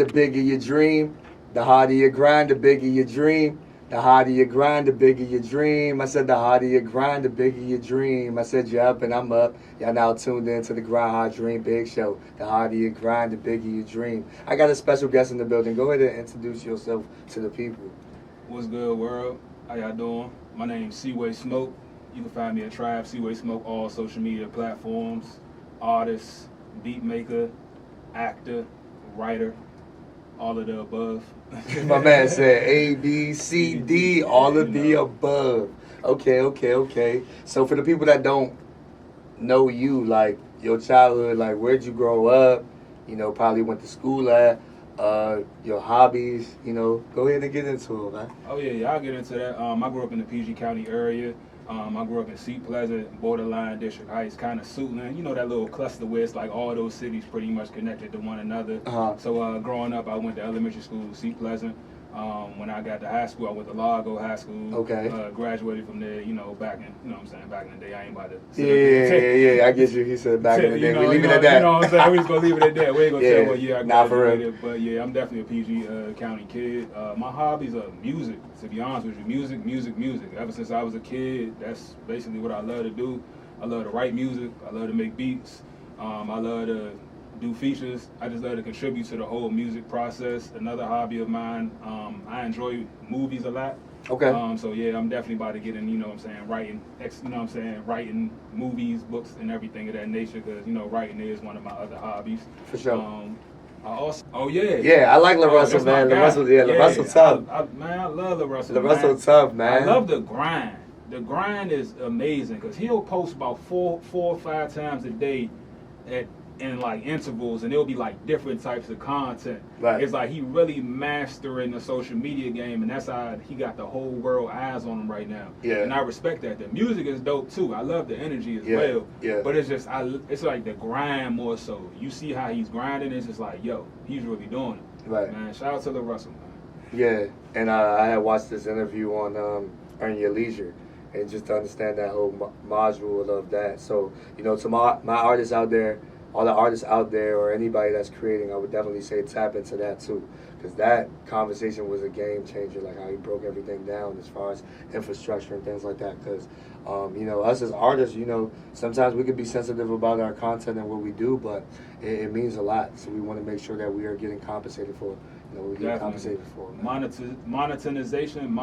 The bigger your dream, the harder you grind, the bigger your dream. The harder you grind, the bigger your dream. I said the harder you grind, the bigger your dream. I said you're up and I'm up. Y'all now tuned in to the Grind Hard Dream Big Show. The harder you grind, the bigger your dream. I got a special guest in the building. Go ahead and introduce yourself to the people. What's good, world? How y'all doing? My name's CWay Smoke. You can find me at Tribe CWay Smoke, all social media platforms. Artist, beat maker, actor, writer, all of the above. My man said A, B, C, D, all of the above. Okay. So for the people that don't know you, like your childhood, like where'd you grow up? You know, probably went to school at. Your hobbies, you know, go ahead and get into it, man. Oh yeah, I'll get into that. I grew up in the PG County area. I grew up in Seat Pleasant, borderline District Heights, kind of Suitland. You know that little cluster where it's like all those cities pretty much connected to one another. So growing up, I went to elementary school, Seat Pleasant. When I got to high school, I went to Largo High School. Okay. Graduated from there, you know, back in, you know what I'm saying, back in the day. I ain't about to Yeah, I get you. He said back in the day. We leave it at that. You know what I'm saying? We just gonna leave it at that. We ain't gonna tell what year I graduated. For real. But yeah, I'm definitely a PG County kid. My hobbies are music, to be honest with you. Music. Ever since I was a kid, that's basically what I love to do. I love to write music. I love to make beats. I love to do features. I just love to contribute to the whole music process. Another hobby of mine, I enjoy movies a lot. Okay. So yeah, I'm definitely about to get in, you know what I'm saying, writing movies, books, and everything of that nature, because, you know, writing is one of my other hobbies. For sure. I also, Yeah, I like LaRussell, man. LaRussell tough. I love LaRussell. LaRussell tough, man. I love the grind. The grind is amazing, because he'll post about four or five times a day in like intervals, and it'll be like different types of content. Right. It's like he really mastering the social media game, and that's how he got the whole world eyes on him right now. Yeah. And I respect that. The music is dope too. I love the energy as well. Yeah. But it's just it's like the grind more so. You see how he's grinding, it's just like, yo, he's really doing it. Right. Man, shout out to LaRussell, man. Yeah, and I had watched this interview on Earn Your Leisure, and just to understand that whole module of that. So, you know, to my artists out there, all the artists out there, or anybody that's creating, I would definitely say tap into that too, because that conversation was a game changer, like how he broke everything down as far as infrastructure and things like that. Because you know, us as artists, you know, sometimes we could be sensitive about our content and what we do, but it means a lot. So we want to make sure that we are getting compensated for, you know, we get compensated for. Monetization.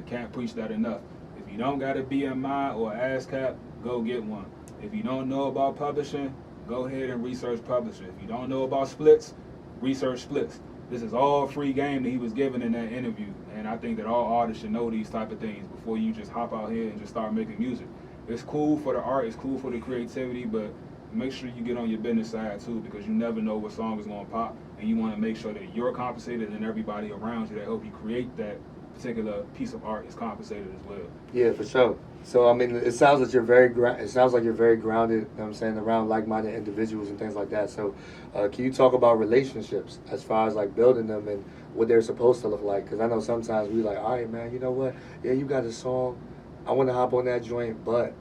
Can't preach that enough. If you don't got a BMI or ASCAP, go get one. If you don't know about publishing, go ahead and research publishing. If you don't know about splits, research splits. This is all free game that he was given in that interview, and I think that all artists should know these type of things before you just hop out here and just start making music. It's cool for the art, it's cool for the creativity, but make sure you get on your business side too, because you never know what song is going to pop, and you want to make sure that you're compensated and everybody around you that help you create that particular piece of art is compensated as well. Yeah, for sure. So I mean, it sounds like you're very grounded. You know what I'm saying, around like-minded individuals and things like that. So, can you talk about relationships as far as like building them and what they're supposed to look like? Because I know sometimes we like, all right, man, you know what? Yeah, you got a song. I want to hop on that joint, but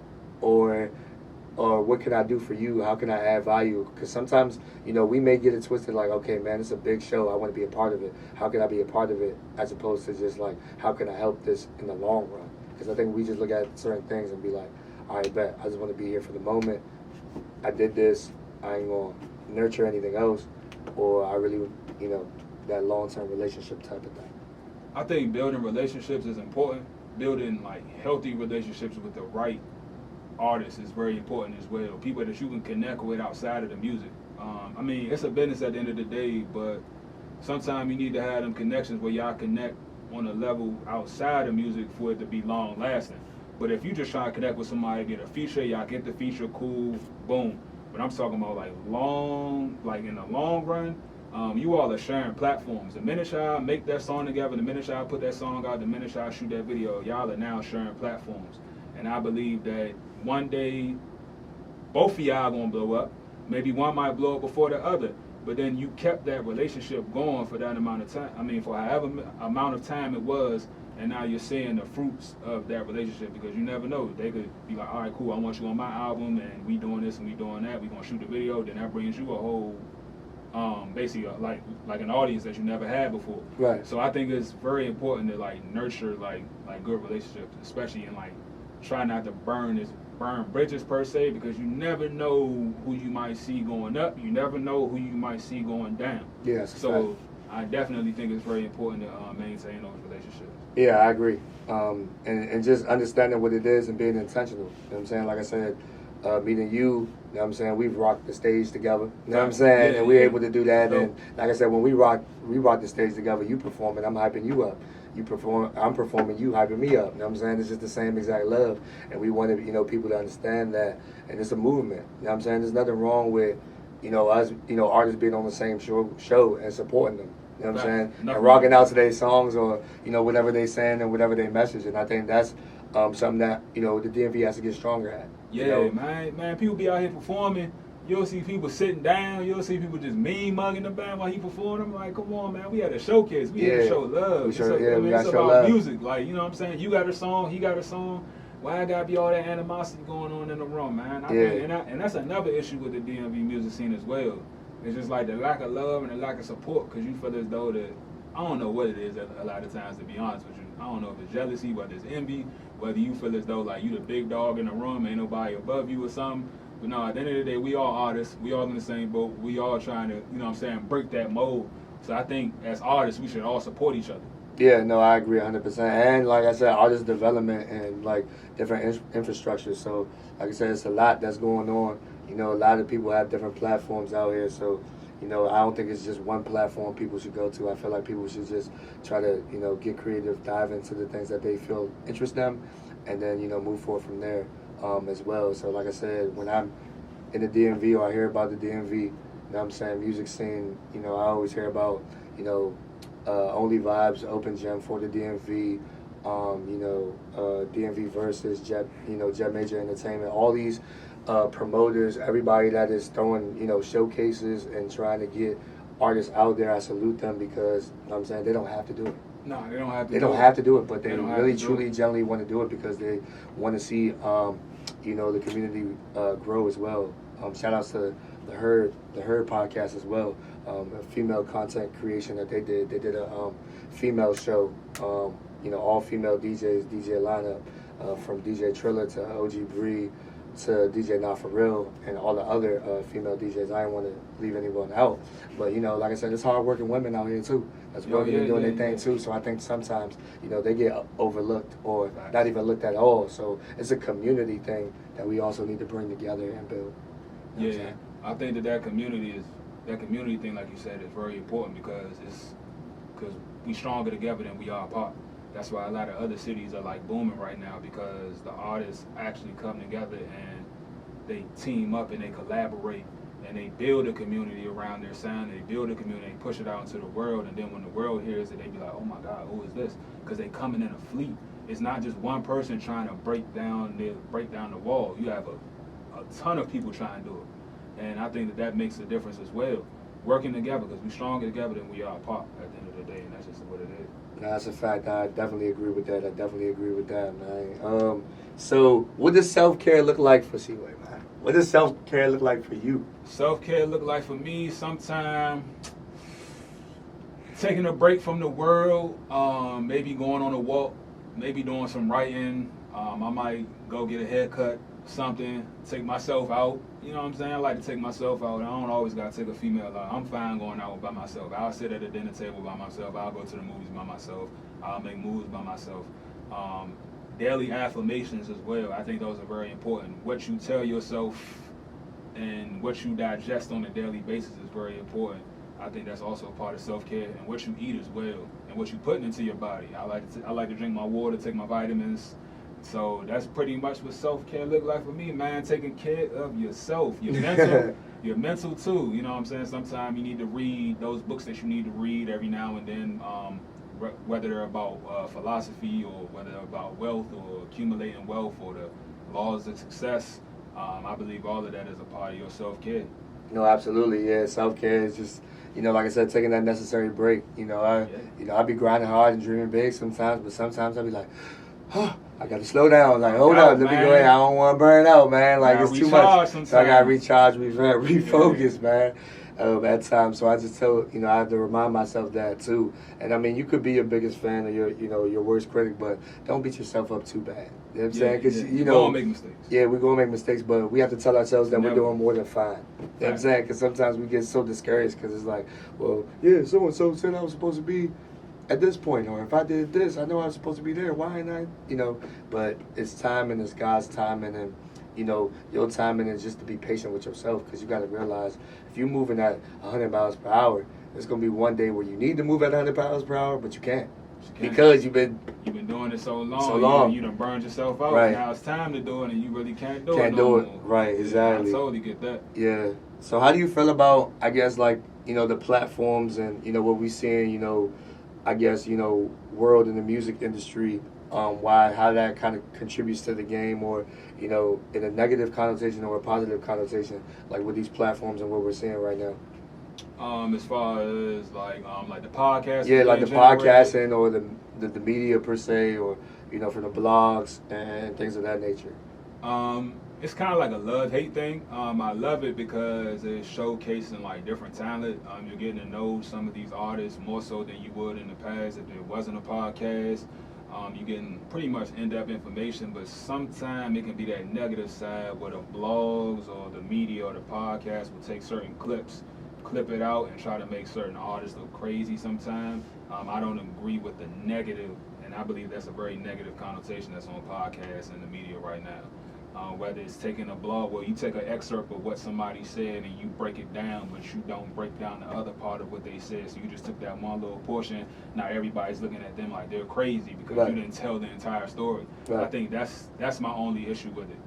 or what can I do for you? How can I add value? Because sometimes, you know, we may get it twisted like, okay, man, it's a big show. I want to be a part of it. How can I be a part of it? As opposed to just like, how can I help this in the long run? Because I think we just look at certain things and be like, all right, bet. I just want to be here for the moment. I did this. I ain't going to nurture anything else. Or I really, you know, that long-term relationship type of thing. I think building relationships is important. Building like healthy relationships with the right artists is very important as well. People that you can connect with outside of the music. I mean, it's a business at the end of the day, but sometimes you need to have them connections where y'all connect on a level outside of music for it to be long lasting. But if you just try to connect with somebody, get a feature, y'all get the feature, cool, boom. But I'm talking about like in the long run, you all are sharing platforms. The minute y'all make that song together, the minute y'all put that song out, the minute y'all shoot that video, y'all are now sharing platforms. And I believe that one day, both of y'all gonna blow up. Maybe one might blow up before the other. But then you kept that relationship going for that amount of time. I mean, for however amount of time it was, and now you're seeing the fruits of that relationship, because you never know. They could be like, all right, cool, I want you on my album, and we doing this and we doing that. We gonna shoot the video. Then that brings you a whole basically like an audience that you never had before. Right. So I think it's very important to like nurture like good relationships, especially in like try not to burn bridges per se, because you never know who you might see going up. You never know who you might see going down. Yes. So I definitely think it's very important to maintain those relationships. Yeah, I agree. And just understanding what it is and being intentional. You know what I'm saying? Like I said, meeting you, you know what I'm saying, we've rocked the stage together. You know what I'm saying? Yeah, and we're yeah. able to do that. Dope. And like I said, when we rock the stage together, you performing, I'm hyping you up. You perform, I'm performing, you hyping me up. You know what I'm saying? It's just the same exact love. And we want people to understand that. And it's a movement. You know what I'm saying? There's nothing wrong with, us, artists being on the same show and supporting them. You know what I'm saying? Nothing and rocking out to their songs or, whatever they saying and whatever they message. And I think that's something that, the DMV has to get stronger at. Yeah, man, people be out here performing. You'll see people sitting down. You'll see people just mean mugging the band while he performing. I'm like, come on, man. We had a showcase. We had to show love. We got it's to show about love. music. Like, you know what I'm saying? You got a song. He got a song. Why I gotta be all that animosity going on in the room, man? And that's another issue with the DMV music scene as well. It's just like the lack of love and the lack of support, because you feel as though that, I don't know what it is a lot of times, to be honest with you. I don't know if it's jealousy, whether it's envy, whether you feel as though like you the big dog in the room, ain't nobody above you or something. But no, at the end of the day, we all artists. We all in the same boat. We all trying to, break that mold. So I think as artists, we should all support each other. Yeah, no, I agree 100%. And like I said, artist development and like different infrastructure. So like I said, it's a lot that's going on. A lot of people have different platforms out here. So, I don't think it's just one platform people should go to. I feel like people should just try to, get creative, dive into the things that they feel interest them, and then, move forward from there as well. So like I said, when I'm in the DMV or I hear about the DMV, you know what I'm saying, music scene, I always hear about, Only Vibes, Open Gym for the DMV, DMV versus Jet Major Entertainment, all these promoters, everybody that is throwing, showcases and trying to get artists out there. I salute them because, they don't have to do it. No, they don't have to. They don't have to do it, but they really, truly, generally want to do it because they want to see, the community grow as well. Shout outs to the Herd podcast as well. A female content creation that they did. They did a female show. All female DJs, DJ lineup from DJ Trilla to OG Bree to DJ Not For Real and all the other female DJs. I didn't want to leave anyone out. But, like I said, there's hard-working women out here, too. That's working and doing their thing, too. So I think sometimes, they get overlooked or not even looked at all. So it's a community thing that we also need to bring together and build. I think that community thing, like you said, is very important because we stronger together than we are apart. That's why a lot of other cities are like booming right now, because the artists actually come together and they team up and they collaborate and they build a community around their sound. They build a community, they push it out into the world, and then when the world hears it, they be like, oh my God, who is this? Because they coming in a fleet. It's not just one person trying to break down the wall. You have a ton of people trying to do it. And I think that makes a difference as well. Working together, because we're stronger together than we are apart at the end of the day, and that's just what it is. No, that's a fact. I definitely agree with that. Man. So what does self-care look like for CWay, man? What does self-care look like for you? Self-care look like for me sometime taking a break from the world, maybe going on a walk, maybe doing some writing. I might go get a haircut, something, take myself out. You know what I'm saying? I like to take myself out. I don't always got to take a female out. I'm fine going out by myself. I'll sit at a dinner table by myself. I'll go to the movies by myself. I'll make moves by myself. Daily affirmations as well. I think those are very important. What you tell yourself and what you digest on a daily basis is very important. I think that's also a part of self-care, and what you eat as well, and what you putting into your body. I like to drink my water, take my vitamins. So that's pretty much what self-care look like for me, man. Taking care of yourself, your mental, your mental too. You know what I'm saying? Sometimes you need to read those books that you need to read every now and then, whether they're about philosophy or whether they're about wealth or accumulating wealth or the laws of success. I believe all of that is a part of your self-care. No, absolutely, yeah. Self-care is just, like I said, taking that necessary break. I be grinding hard and dreaming big sometimes, but sometimes I be like, I got to slow down. Like, hold up, let me go ahead. I don't want to burn out, man. Like, it's too much. So I got to recharge, refocus, man. at times. So I just tell I have to remind myself that too. And I mean, you could be your biggest fan or your worst critic, but don't beat yourself up too bad. You know what I'm saying? Because we're gonna make mistakes. Yeah, we're gonna make mistakes, but we have to tell ourselves that we're Never. doing more than fine. You know what I'm saying? Because sometimes we get so discouraged because it's like, well, yeah, so and so said I was supposed to be at this point, or if I did this, I know I was supposed to be there. Why ain't I? But it's timing, it's God's timing, and your timing is just to be patient with yourself, because you got to realize if you're moving at 100 miles per hour, there's gonna be one day where you need to move at 100 miles per hour, but you can't. Because you've been doing it so long. You done burned yourself out. Right. Now it's time to do it, and you really can't do it. Can't do it. Right. Exactly. I totally get that. Yeah. So how do you feel about, I guess, like the platforms and what we seeing, I guess world in the music industry, how that kind of contributes to the game, or in a negative connotation or a positive connotation, like with these platforms and what we're seeing right now. As far as like the podcast. Yeah, like the podcasting or the media per se, or from the blogs and things of that nature. It's kind of like a love-hate thing. I love it because it's showcasing like different talent. You're getting to know some of these artists more so than you would in the past if there wasn't a podcast. You're getting pretty much in-depth information, but sometimes it can be that negative side where the blogs or the media or the podcast will take certain clips, clip it out, and try to make certain artists look crazy sometimes. I don't agree with the negative, and I believe that's a very negative connotation that's on podcasts and the media right now. Whether it's taking a blog where you take an excerpt of what somebody said and you break it down, but you don't break down the other part of what they said, so you just took that one little portion. Now everybody's looking at them like they're crazy because you didn't tell the entire story. I think that's my only issue with it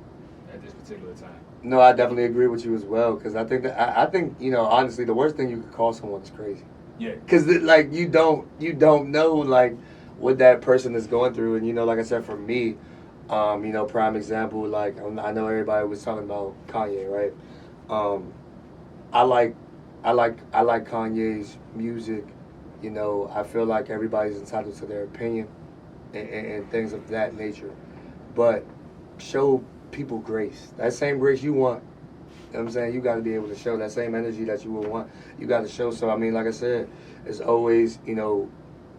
at this particular time. No, I definitely agree with you as well, because I think that I think honestly, the worst thing you could call someone is crazy. Yeah. Because like you don't know like what that person is going through, and like I said, for me. Prime example, like I know everybody was talking about Kanye, right? I like Kanye's music. I feel like everybody's entitled to their opinion and things of that nature. But show people grace. That same grace you want. You know what I'm saying? You got to be able to show that same energy that you would want. You got to show. So, I mean, like I said, it's always,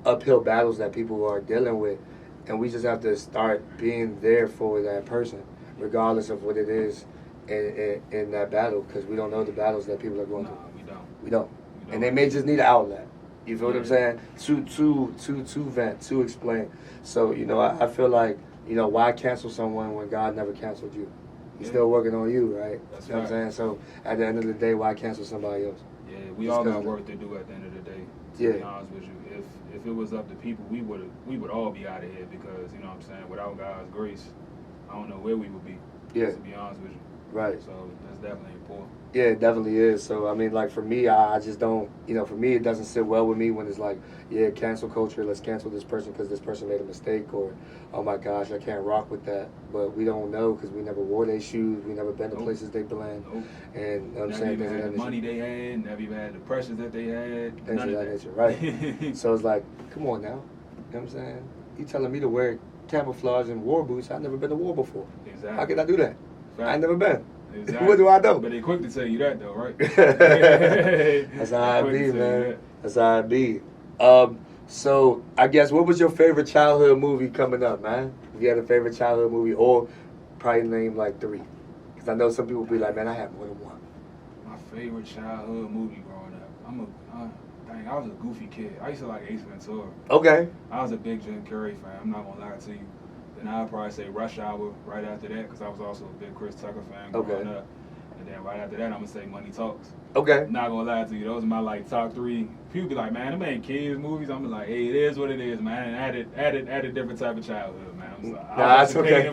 uphill battles that people are dealing with. And we just have to start being there for that person, regardless of what it is in that battle, because we don't know the battles that people are going through. We don't. And they may just need an outlet. You feel what I'm saying? To vent, to explain. So, I feel like, why cancel someone when God never canceled you? He's still working on you, right? That's you know what I'm saying? So, at the end of the day, why cancel somebody else? Yeah, we all got work to do at the end of the day, to be honest with you. If it was up to people, we would all be out of here, because, you know what I'm saying, without God's grace, I don't know where we would be, to be honest with you. Right. So that's definitely important. Yeah, it definitely is. So, I mean, like, for me, I just don't, for me, it doesn't sit well with me when it's like, yeah, cancel culture, let's cancel this person because this person made a mistake, or, oh my gosh, I can't rock with that. But we don't know because we never wore their shoes, we never been to places they blend. And I'm never saying, even had the money they had, never even had the pressures that they had. Things of that nature, right? So it's like, come on now. You know what I'm saying? You telling me to wear camouflage and war boots? I've never been to war before. Exactly. How can I do that? I ain't never been. Exactly. What do I know? But they quick to tell you that, though, right? That's how I be, man. That's how I be. So I guess, what was your favorite childhood movie coming up, man? If you had a favorite childhood movie, or probably name like 3, because I know some people be like, man, I have more than one. My favorite childhood movie growing up, I was a goofy kid. I used to like Ace Ventura. Okay. I was a big Jim Carrey fan. I'm not gonna lie to you. Then I'd probably say Rush Hour right after that, because I was also a big Chris Tucker fan growing up. And then right after that, I'm gonna say Money Talks. Okay. Not gonna lie to you, those are my top 3. People be like, man, them ain't kids movies. I'm like, hey, it is what it is, man. Added different type of childhood, man. I'm sorry. That's okay.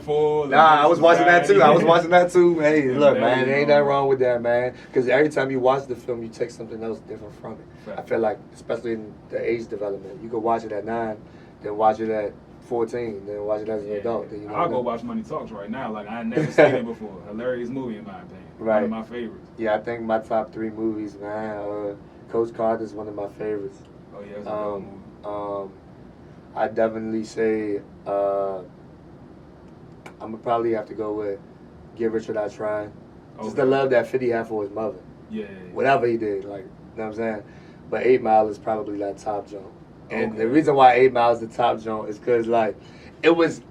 I was watching that too. Hey, look, man, there ain't nothing wrong with that, man. Because every time you watch the film, you take something else different from it. Right. I feel like, especially in the age development, you could watch it at 9, then watch it at 14, then watch it as an adult. Then I'll go watch Money Talks right now. Like, I never seen it before. Hilarious movie, in my opinion. Right. One of my favorites. Yeah, I think my top 3 movies, man. Coach Carter's one of my favorites. Oh yeah, it's a good movie. I definitely say I'm gonna probably have to go with Give Richard I Try. Just the love that 50 had for his mother. Yeah. Whatever he did, like, you know what I'm saying? But 8 Mile is probably that top joint. And Okay. the reason why 8 Mile is the top joint is because, like, it was,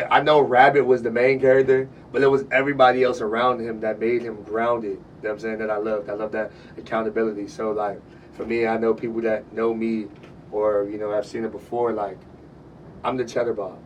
I know Rabbit was the main character, but it was everybody else around him that made him grounded. You know what I'm saying? That I loved. I love that accountability. So, like, for me, I know people that know me or, you know, have seen it before, like, I'm the cheddar Bob.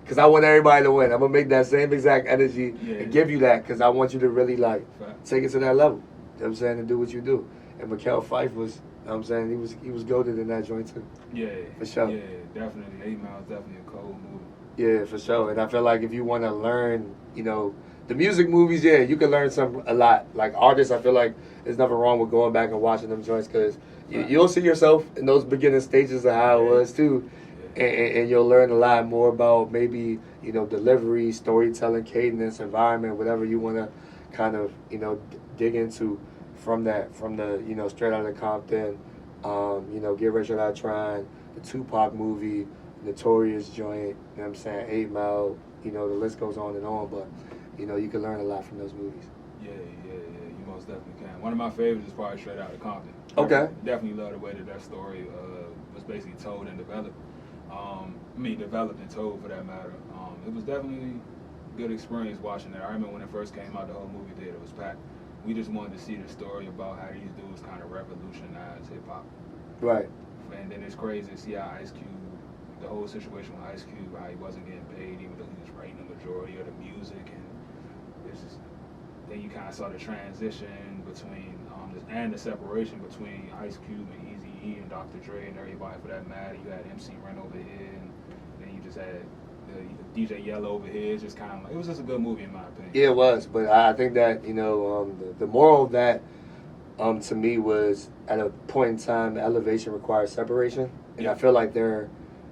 Because I want everybody to win. I'm going to make that same exact energy and give you that because I want you to really, like, take it to that level. You know what I'm saying? And do what you do. And Mikhail Fife was, you know what I'm saying, he was goated in that joint too. Yeah. For sure. Yeah, definitely. 8 Mile is definitely a cold movie. Yeah, for sure. And I feel like if you want to learn, you know, the music movies, yeah, you can learn a lot. Like artists, I feel like there's nothing wrong with going back and watching them joints because you'll see yourself in those beginning stages of how it was too. And you'll learn a lot more about maybe, you know, delivery, storytelling, cadence, environment, whatever you want to kind of, you know, dig into from the, you know, Straight Outta Compton, you know, Get Rich or Die Trying, the Tupac movie, Notorious joint, you know what I'm saying, 8 Mile, you know, the list goes on and on, but, you know, you can learn a lot from those movies. Yeah, you most definitely can. One of my favorites is probably Straight Outta Compton. Okay. Definitely love the way that story was basically told and developed. Developed and told for that matter. It was definitely a good experience watching that. I remember when it first came out, the whole movie theater was packed. We just wanted to see the story about how these dudes kind of revolutionized hip hop. Right. And then it's crazy to see how Ice Cube, the whole situation with Ice Cube, how he wasn't getting paid even though he was writing the majority of the music, and it's just, then you kind of saw the transition between and the separation between Ice Cube and Eazy-E and Dr. Dre and everybody for that matter. You had MC Ren over here, and then you just had DJ Yellow over here. It's just kind of like, it was just a good movie in my opinion. Yeah, it was, but I think that, you know, the moral of that to me was at a point in time, elevation requires separation, and I feel like they're,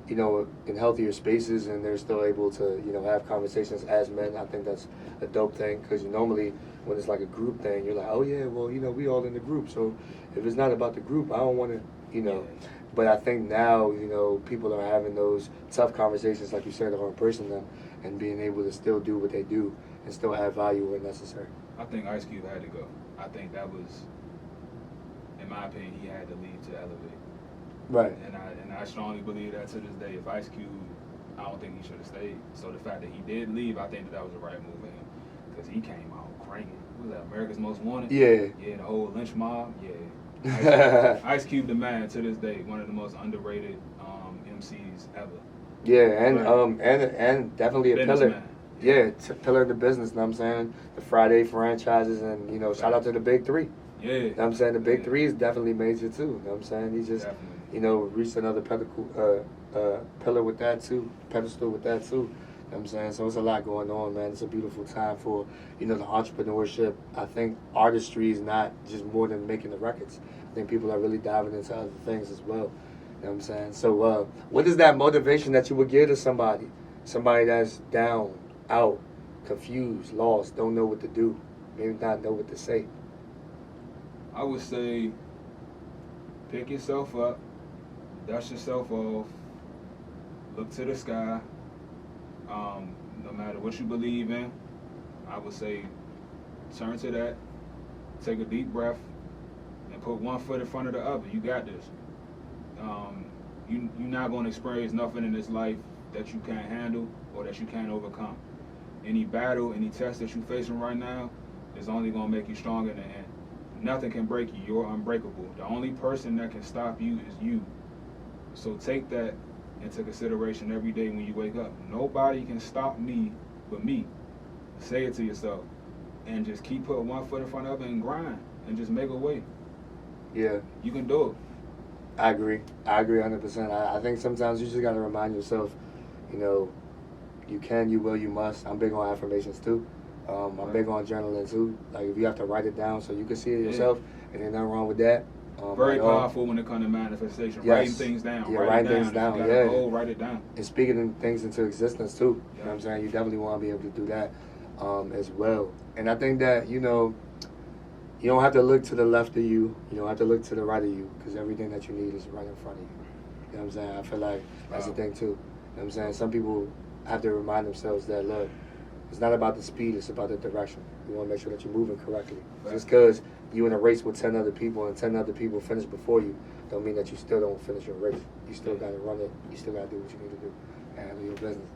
you know, in healthier spaces and they're still able to, you know, have conversations as men. I think that's a dope thing because normally when it's like a group thing, you're like, oh yeah, well, you know, we all in the group, so if it's not about the group, I don't want to, you know. But I think now, you know, people are having those tough conversations, like you said, of embracing them and being able to still do what they do and still add value where necessary. I think Ice Cube had to go. I think that was, in my opinion, he had to leave to elevate. Right. And I strongly believe that to this day. If Ice Cube, I don't think he should have stayed. So the fact that he did leave, I think that was the right move for him because he came out cranking. What was that, America's Most Wanted? Yeah. Yeah, the whole lynch mob. Yeah. Ice Cube the man to this day, one of the most underrated MCs ever. Yeah, and definitely a pillar. Man. Yeah, pillar of the business. You know what I'm saying? The Friday franchises, and you know, shout out to the Big Three. Yeah. You know what I'm saying? The Big Three is definitely major too. You know what I'm saying? He just, you know, reached another pillar with that too, pedestal with that too. You know what I'm saying? So it's a lot going on, man. It's a beautiful time for, you know, the entrepreneurship. I think artistry is not just more than making the records. I think people are really diving into other things as well. You know what I'm saying? So what is that motivation that you would give to somebody that's down, out, confused, lost, don't know what to do, maybe not know what to say? I would say pick yourself up, dust yourself off, look to the sky. No matter what you believe in, I would say turn to that, take a deep breath, and put one foot in front of the other. You got this. You're not going to experience nothing in this life that you can't handle or that you can't overcome. Any battle, any test that you're facing right now is only going to make you stronger in the end. Nothing can break you. You're unbreakable. The only person that can stop you is you. So take that into consideration every day when you wake up. Nobody can stop me but me. Say it to yourself. And just keep putting one foot in front of it and grind. And just make a way. Yeah. You can do it. I agree 100%. I think sometimes you just got to remind yourself, you know, you can, you will, you must. I'm big on affirmations too. I'm big on journaling too. Like if you have to write it down so you can see it yourself, and there's nothing wrong with that. Very powerful when it comes to manifestation. Yes. Writing things down. Yeah, writing things down. Yeah. Write it down. And speaking things into existence too. You know what I'm saying? You definitely want to be able to do that as well. And I think that, you know, you don't have to look to the left of you. You don't have to look to the right of you because everything that you need is right in front of you. You know what I'm saying? I feel like that's the thing too. You know what I'm saying? Some people have to remind themselves that, look, it's not about the speed, it's about the direction. You want to make sure that you're moving correctly. Just because you in a race with 10 other people and 10 other people finish before you, don't mean that you still don't finish your race. You still got to run it. You still got to do what you need to do and handle your business.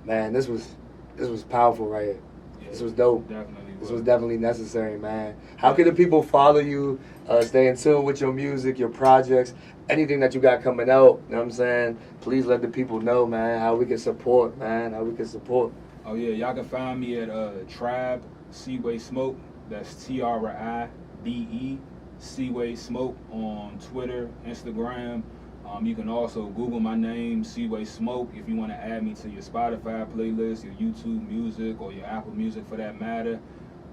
Man, this was powerful right here. Yeah, this was dope. Definitely. This was definitely necessary, man. How can the people follow you, stay in tune with your music, your projects, anything that you got coming out? You know what I'm saying? Please let the people know, man, how we can support, man, how we can support. Oh, yeah, y'all can find me at CWay Smoke. That's TRIBE, CWay Smoke on Twitter, Instagram. You can also Google my name, CWay Smoke, if you want to add me to your Spotify playlist, your YouTube Music, or your Apple Music for that matter.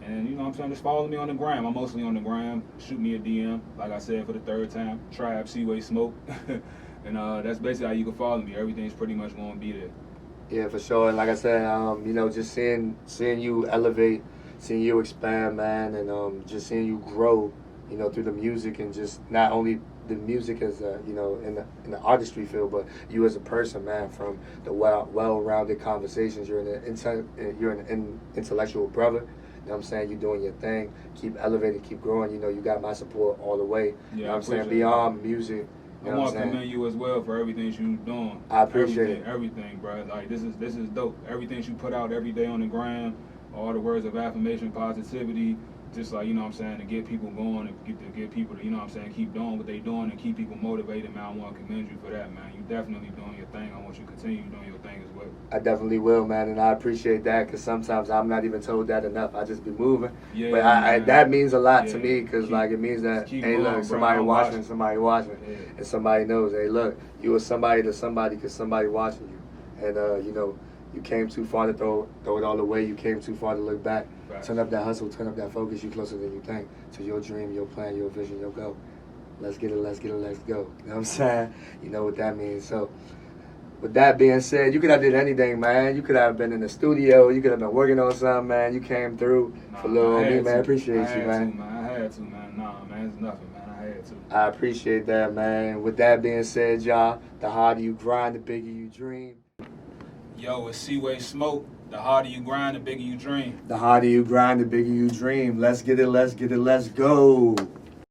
And you know what I'm saying, just follow me on the gram. I'm mostly on the gram. Shoot me a DM, like I said for the third time, CWay Smoke. And that's basically how you can follow me. Everything's pretty much going to be there. Yeah, for sure. And like I said, you know, just seeing you elevate, seeing you expand, man, and just seeing you grow, you know, through the music, and just not only the music as you know, in the artistry field, but you as a person, man. From the well-rounded conversations, you're an intellectual brother. You know what I'm saying? You're doing your thing. Keep elevating, keep growing. You know, you got my support all the way. Yeah, you know what I'm saying? Beyond music. I want to commend you as well for everything you're doing. I appreciate everything, bro. Like this is dope. Everything you put out every day on the gram, all the words of affirmation, positivity, just like, you know what I'm saying, to get people going and get people to, you know what I'm saying, keep doing what they doing and keep people motivated, man. I want to commend you for that, man. You definitely doing your thing. I want you to continue doing your thing as well. I definitely will, man, and I appreciate that, because sometimes I'm not even told that enough. I just be moving. Yeah, but I that means a lot to me, Yeah. because like it means that, hey, going, look, bro. somebody I'm watching, Yeah. and somebody knows, hey, look, you are somebody to somebody because somebody watching you, and you know, you came too far to throw it all away. You came too far to look back. Facts. Turn up that hustle, turn up that focus. You closer than you think to your dream, your plan, your vision, your goal. Let's get it, let's go. You know what I'm saying? You know what that means. So, with that being said, you could have did anything, man. You could have been in the studio. You could have been working on something, man. You came through for little me, man. Appreciate you, man. I had to, man. Nah, man, it's nothing, man. I had to. I appreciate that, man. With that being said, y'all, the harder you grind, the bigger you dream. Yo, it's CWay Smoke. The harder you grind, the bigger you dream. The harder you grind, the bigger you dream. Let's get it, let's go.